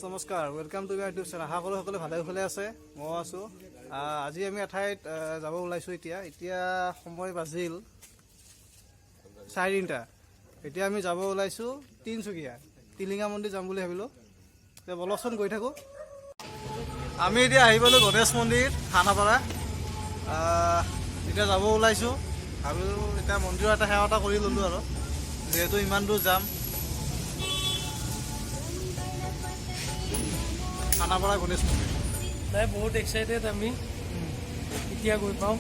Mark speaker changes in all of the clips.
Speaker 1: নমস্কাৰ welcome to YouTube channel. আশা কৰোঁ সকলোৱে ভালে কুশলে আছে। মই আছোঁ। আজি আমি এঠাইত যাব ওলাইছোঁ। এতিয়া সময় বাজিল 4:30। এতিয়া আমি যাব ওলাইছোঁ তিনিচুকীয়া টিলিঙা মন্দিৰ যাম বুলি ভাবিলোঁ। এতিয়া বলকচোন গৈ থাকোঁ। আমি এতিয়া আহি পালোঁ গণেশ মন্দিৰ খানাপাৰা। এতিয়া যাব ওলাইছোঁ। ভাবিলোঁ এতিয়া মন্দিৰৰ এটা সেৱা এটা কৰি ল'লোঁ আৰু যিহেতু ইমান দূৰ যাম। খানাপাৰা গণেশ মন্দিৰ
Speaker 2: নাই বহুত এক্সাইটেড আমি এতিয়া গৈ পাওঁ।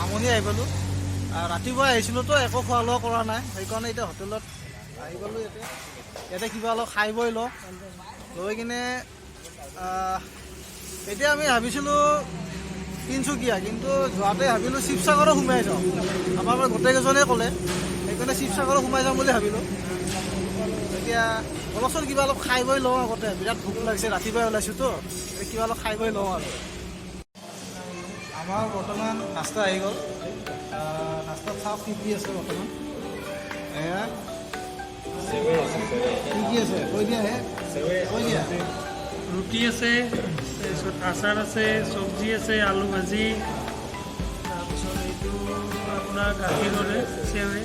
Speaker 1: আমনি আহি পালোঁ। ৰাতিপুৱা আহিছিলোঁ তো একো খোৱা লোৱা কৰা নাই, সেইকাৰণে এতিয়া হোটেলত আহি পালোঁ। ইয়াতে কিবা অলপ খাই বৈ লৈ কিনে এতিয়া আমি ভাবিছিলোঁ তিনিচুকীয়া, কিন্তু যোৱাতে ভাবিলোঁ শিৱসাগৰো সোমাই যাওঁ। আমাৰ গোটেইকেইজনে ক'লে, সেইকাৰণে শিৱসাগৰো সোমাই যাম বুলি ভাবিলোঁ। এতিয়া অলপচোন কিবা অলপ খাই বৈ লওঁ আগতে, বিৰাট ভোক লাগিছে, ৰাতিপুৱাই ওলাইছোঁতো, কিবা অলপ খাই বৈ লওঁ আৰু। আমাৰ বৰ্তমান নাস্তা আহি গ'ল। নাস্তাত চাওক কি কি আছে বৰ্তমান। এয়া কি আছে কৈ দিয়া, কৈ দিয়া।
Speaker 2: ৰুটি আছে, তাৰপিছত আচাৰ আছে, চব্জি আছে, আলু ভাজি, তাৰপিছত এইটো আপোনাৰ গাখীৰৰে চেৱে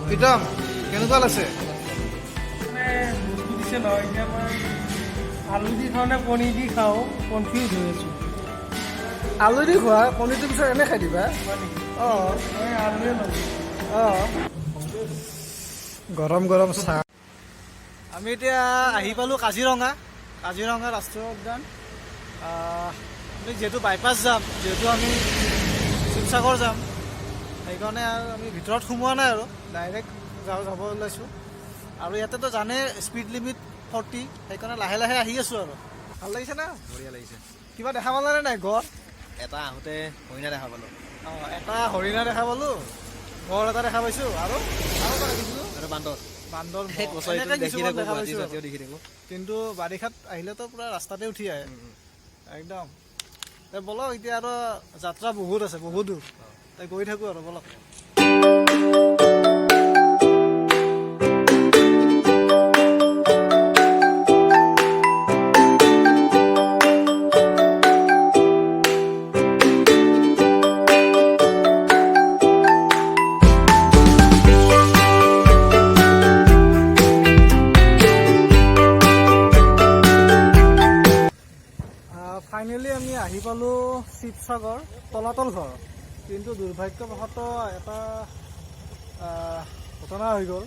Speaker 1: প্ৰীতম কেনেকুৱা লাগিছে?
Speaker 2: মানে বস্তু দিছে নহয়, এতিয়া মই আলু দি খাওঁ নে কণী দি খাওঁ কনফিউজ হৈ আছোঁ।
Speaker 1: আলু দি খোৱা, কণীটো পিছত এনে খাই দিবা। অঁ
Speaker 2: মই আলুৱে ল'ম।
Speaker 1: অঁ গৰম গৰম চাহ। আমি এতিয়া আহি পালোঁ কাজিৰঙা ৰাষ্ট্ৰীয় উদ্যান। আমি যিহেতু বাইপাছ যাম, যিহেতু আমি শিৱসাগৰ যাম, সেইকাৰণে আৰু আমি ভিতৰত সোমোৱা নাই আৰু ডাইৰেক্ট যাব ওলাইছোঁ। আৰু ইয়াতেতো জানে স্পীড লিমিট 40, সেইকাৰণে লাহে লাহে আহি আছোঁ আৰু। ভাল লাগিছে না?
Speaker 3: বঢ়িয়া লাগিছে।
Speaker 1: কিবা দেখা পালানে নাই? গড়
Speaker 3: এটা আহোঁতে হৰিণা দেখা পালোঁ।
Speaker 1: এটা হৰিণা দেখা পালোঁ, গড় এটা দেখা পাইছোঁ, আৰু দেখিছিলোঁ
Speaker 3: আৰু বান্দৰ
Speaker 1: এনেকৈ কিছুমান দেখা পাইছোঁ।
Speaker 3: দেখি থাকোঁ।
Speaker 1: কিন্তু বাৰিষাত আহিলেতো পূৰা ৰাস্তাতে উঠি আহে একদম। বলক এতিয়া আৰু যাত্ৰা বহুত আছে, বহুত দূৰ, গৈ থাকোঁ আৰু বলক। ফাইনেলি আমি আহি পালোঁ শিৱসাগৰ তলাতল ঘৰ। কিন্তু দুৰ্ভাগ্যবশতঃ এটা ঘটনা হৈ গ'ল।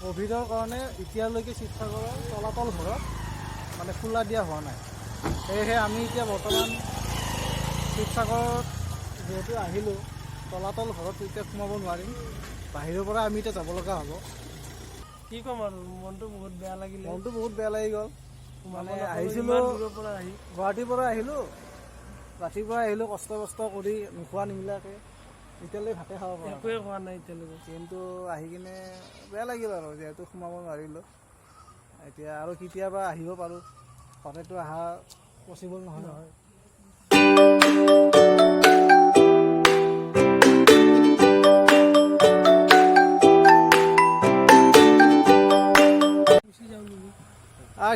Speaker 1: ক'ভিডৰ কাৰণে এতিয়ালৈকে শিৱসাগৰৰ তলাতল ঘৰত মানে খোলা দিয়া হোৱা নাই। সেয়েহে আমি এতিয়া বৰ্তমান শিৱসাগৰত যিহেতু আহিলোঁ, তলাতল ঘৰত এতিয়া সোমাব নোৱাৰিম। বাহিৰৰ পৰা আমি এতিয়া যাব লগা হ'ব।
Speaker 2: কি ক'ম আৰু, মনটো বহুত বেয়া লাগিলে।
Speaker 1: মনটো বহুত বেয়া লাগি গ'ল। মানে আহিছিলোঁ
Speaker 2: দূৰৰ পৰা আহি,
Speaker 1: গুৱাহাটীৰ পৰা আহিলোঁ, ৰাতিপুৱা আহিলোঁ কষ্ট কৰি, নোখোৱা নিমিলাকৈ এতিয়ালৈ ভাতে খাব পৰা
Speaker 2: একোৱে খোৱা নাই এতিয়ালৈকে।
Speaker 1: কিন্তু আহি কিনে বেয়া লাগিল আৰু, যিহেতু সোমাব নোৱাৰিলোঁ। এতিয়া আৰু কেতিয়াবা আহিব পাৰোঁ, সদায়তো অহা পচিবল নহয়।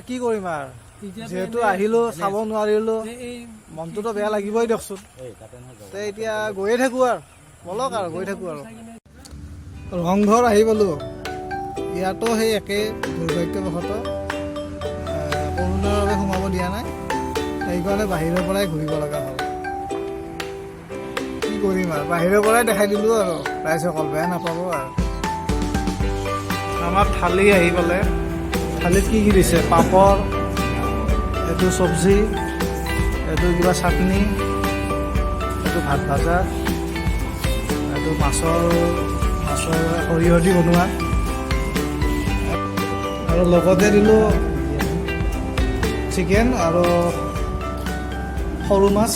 Speaker 1: কি কৰিম আৰু, যিহেতু আহিলোঁ, চাব নোৱাৰিলোঁ, মনটোতো বেয়া লাগিবই দিয়কচোন। এতিয়া গৈয়ে থাকোঁ আৰু, বলক আৰু গৈ থাকোঁ আৰু। ৰংঘৰ আহি পালোঁ। ইয়াতো সেই একেই দুৰ্ভাগ্যবশতঃ কৰোণাৰ বাবে সোমাব দিয়া নাই, সেইকাৰণে বাহিৰৰ পৰাই ঘূৰিব লগা হ'ল। কি কৰিম আৰু, বাহিৰৰ পৰাই দেখাই দিলোঁ আৰু ৰাইজসকল, বেয়া নাপাব আৰু। আমাৰ থালি আহি পালে। থালিত কি কি দিছে? পাপৰ, এইটো চব্জি, এইটো কিবা চাটনি, এইটো ভাত ভাজা, এইটো মাছৰ সৰিয়হ দি বনোৱা, আৰু লগতে দিলোঁ চিকেন আৰু সৰু মাছ।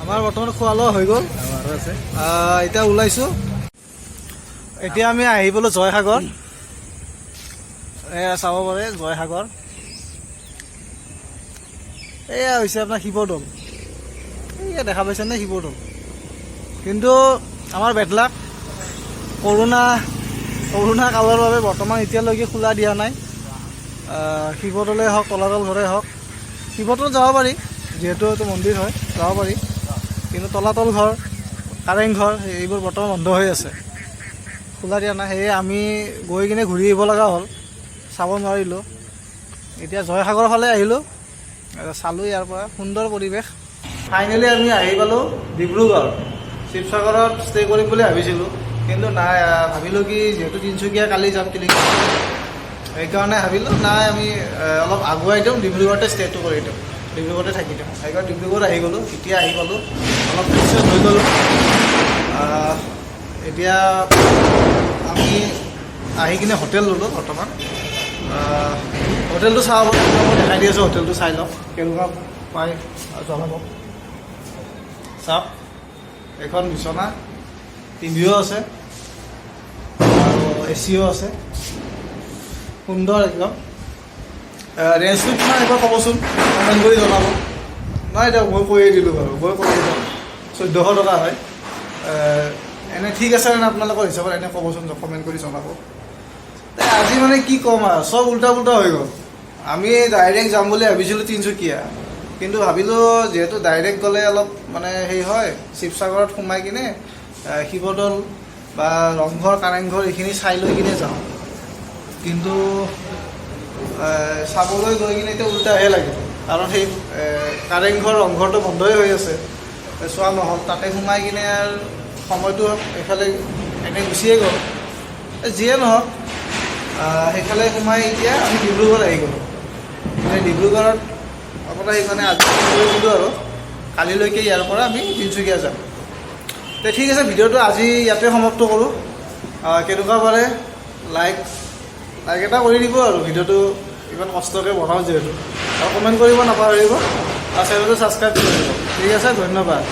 Speaker 1: আমাৰ বৰ্তমান খোৱা লোৱা হৈ গ'ল, এতিয়া ওলাইছোঁ। এতিয়া আমি আহি পালোঁ জয়সাগৰ। এয়া চাব পাৰে জয়সাগৰ। এয়া হৈছে আপোনাৰ শিৱদৌল। এয়া দেখা পাইছেনে শিৱদৌল। কিন্তু আমাৰ বেদলাক কৰোণা কালৰ বাবে বৰ্তমান এতিয়ালৈকে খোলা দিয়া নাই। শিৱদৌলেই হওক তলাতল ঘৰেই হওক, শিৱদৌল যাব পাৰি যিহেতু এইটো মন্দিৰ হয়, যাব পাৰি। কিন্তু তলাতল ঘৰ, কাৰেংঘৰ এইবোৰ বৰ্তমান বন্ধ হৈ আছে, খোলা দিয়া নাই। সেয়ে আমি গৈ কিনে ঘূৰি আহিব লগা হ'ল, চাব নোৱাৰিলোঁ। এতিয়া জয়সাগৰৰ ফালে আহিলোঁ, চালোঁ ইয়াৰ পৰা সুন্দৰ পৰিৱেশ। ফাইনেলি আমি আহি পালোঁ ডিব্ৰুগড়। শিৱসাগৰত ষ্টে কৰিম বুলি ভাবিছিলোঁ, কিন্তু নাই, ভাবিলোঁ কি যিহেতু তিনিচুকীয়া কালি যাম কিলিকি, সেইকাৰণে ভাবিলোঁ নাই আমি অলপ আগুৱাই দিওঁ, ডিব্ৰুগড়তে ষ্টেটো কৰি দিওঁ, ডিব্ৰুগড়তে থাকি দিওঁ। সেইকাৰণে ডিব্ৰুগড় আহি গ'লোঁ। এতিয়া আহি পালোঁ, অলপ ফ্ৰেছ হৈ গ'লোঁ। এতিয়া আমি আহি কিনে হোটেল ল'লোঁ বৰ্তমান। হোটেলটো চাব দেখাই দি আছোঁ, হোটেলটো চাই লওক কেনেকুৱা পাই জনাব। চাওক, এখন বিচনা, টিভিও আছে আৰু এচিও আছে, সুন্দৰ একদম। ৰেঞ্জটো কিমান এবাৰ ক'বচোন, কমেণ্ট কৰি জনাব। নাই দিয়ক, মই কৈয়ে দিলোঁ বাৰু, মই কৈ দিলোঁ 1400 টকা হয়। এনে ঠিক আছে নে আপোনালোকৰ হিচাপত, এনে ক'বচোন, কমেণ্ট কৰি জনাব। আজি মানে কি ক'ম আৰু, চব উল্টা পুল্টা হৈ গ'ল। আমি ডাইৰেক্ট যাম বুলি ভাবিছিলোঁ তিনিচুকীয়া, কিন্তু ভাবিলোঁ যিহেতু ডাইৰেক্ট গ'লে অলপ মানে হেৰি হয়, শিৱসাগৰত সোমাই কিনে শিৱদৌল বা ৰংঘৰ কাৰেংঘৰ এইখিনি চাই লৈ কিনে যাওঁ। কিন্তু চাবলৈ গৈ কিনে এতিয়া উল্টাহে লাগে, কাৰণ সেই কাৰেংঘৰ ৰংঘৰটো বন্ধই হৈ আছে, চোৱা নহ'ল। তাতে সোমাই কিনে আৰু সময়টো এইফালে এনে গুচিয়ে গ'ল। যিয়ে নহওক, সেইফালে সোমাই এতিয়া আমি ডিব্ৰুগড় আহি গ'লোঁ। ডিব্ৰুগড়ত আপোনাৰ সেইকাৰণে আজি কৰি দিলোঁ আৰু কালিলৈকে ইয়াৰ পৰা আমি তিনিচুকীয়া যাম। তে ঠিক আছে, ভিডিঅ'টো আজি ইয়াতে সমাপ্ত কৰোঁ। কেনেকুৱা পাৰে লাইক এটা কৰি দিব আৰু, ভিডিঅ'টো ইমান কষ্টকৈ বনাওঁ যিহেতু, আৰু কমেণ্ট কৰিব নাপাহৰিব, আৰু চেনেলটো ছাবস্ক্ৰাইব কৰি দিব। ঠিক আছে, ধন্যবাদ।